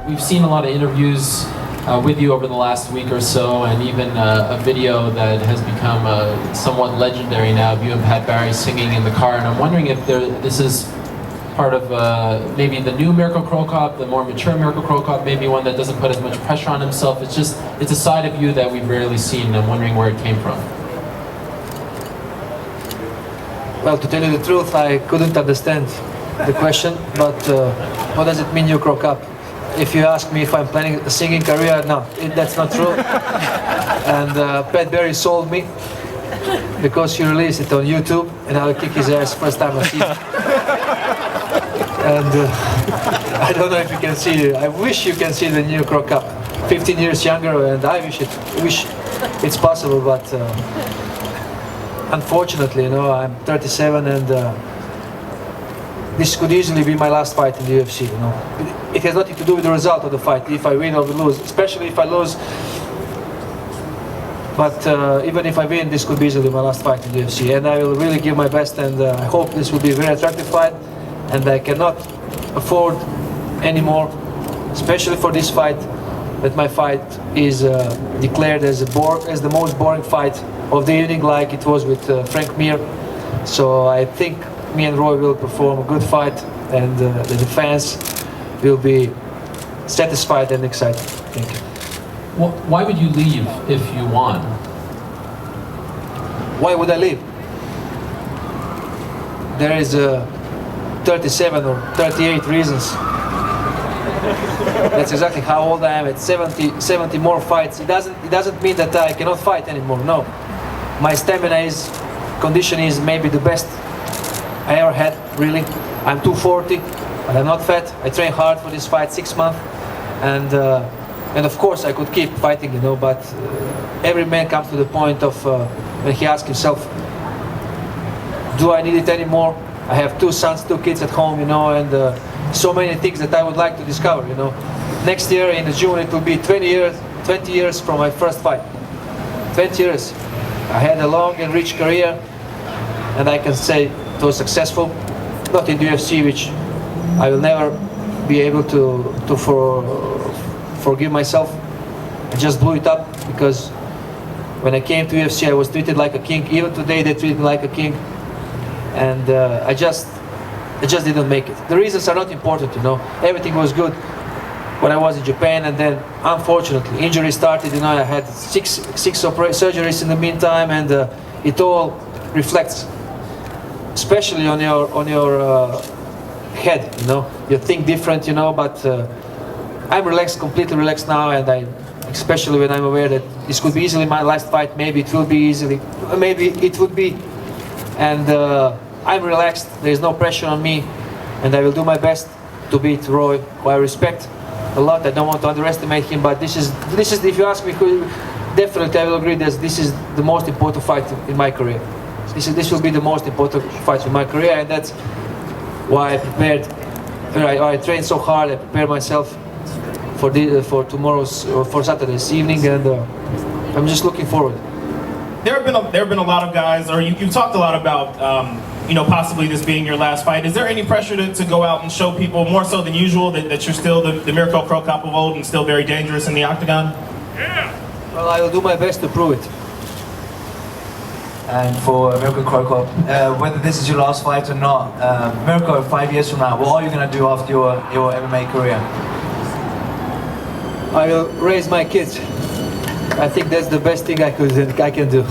we've seen a lot of interviews with you over the last week or so, and even a video that has become somewhat legendary now. You have had Barry singing in the car, and I'm wondering if this is part of maybe the new Mirko Cro, the more mature Mirko Cro, maybe one that doesn't put as much pressure on himself. It's a side of you that we've rarely seen, and I'm wondering where it came from. Well, to tell you the truth, I couldn't understand the question, but what does it mean, New Cro Cup? If you ask me if I'm planning a singing career, no, that's not true. And Pat Barry sold me because he released it on YouTube, and I'll kick his ass first time I see it. And I don't know if you can see, I wish you can see the New Cro Cup. 15 years younger, and I wish it's possible, but unfortunately, I'm 37, and this could easily be my last fight in the UFC. It has nothing to do with the result of the fight, if I win or lose, especially if I lose. But even if I win, this could be easily my last fight in the UFC, and I will really give my best, and I hope this will be a very attractive fight, and I cannot afford anymore, especially for this fight, that my fight is declared as the most boring fight of the evening, like it was with Frank Mir. So I think me and Roy will perform a good fight, and the fans will be satisfied and excited. Thank you. Well, why would you leave if you won? Why would I leave? There is 37 or 38 reasons. That's exactly how old I am. At 70 more fights. It doesn't mean that I cannot fight anymore. No, my stamina condition is maybe the best I ever had. Really, I'm 240, but I'm not fat. I train hard for this fight, 6 months, and of course I could keep fighting, But every man comes to the point of when he asks himself, "Do I need it anymore?" I have 2 sons, 2 kids at home, and so many things that I would like to discover, Next year in June it will be 20 years from my first fight. 20 years. I had a long and rich career, and I can say it was successful. Not in the UFC, which I will never be able to forgive myself. I just blew it up because when I came to UFC I was treated like a king. Even today they treat me like a king. And I just didn't make it. The reasons are not important, Everything was good when I was in Japan, and then unfortunately injury started. I had six surgeries in the meantime, and it all reflects, especially on your head. You think different, But I'm relaxed, completely relaxed now, and especially when I'm aware that this could be easily my last fight. Maybe it will be easily. Maybe it would be. And I'm relaxed, there is no pressure on me, and I will do my best to beat Roy, who I respect a lot. I don't want to underestimate him, but this is if you ask me, definitely I will agree that this is the most important fight in my career. This will be the most important fight in my career, and that's why I prepared. I trained so hard. I prepared myself for tomorrow's for Saturday's evening, and I'm just looking forward. There have been a lot of guys, or you talked a lot about, possibly this being your last fight. Is there any pressure to go out and show people, more so than usual, that you're still the Mirko Cro of old and still very dangerous in the octagon? Yeah. Well, I will do my best to prove it. And for Mirko Cro, whether this is your last fight or not, Mirko, 5 years from now, what are you going to do after your MMA career? I will raise my kids. I think that's the best thing I can do.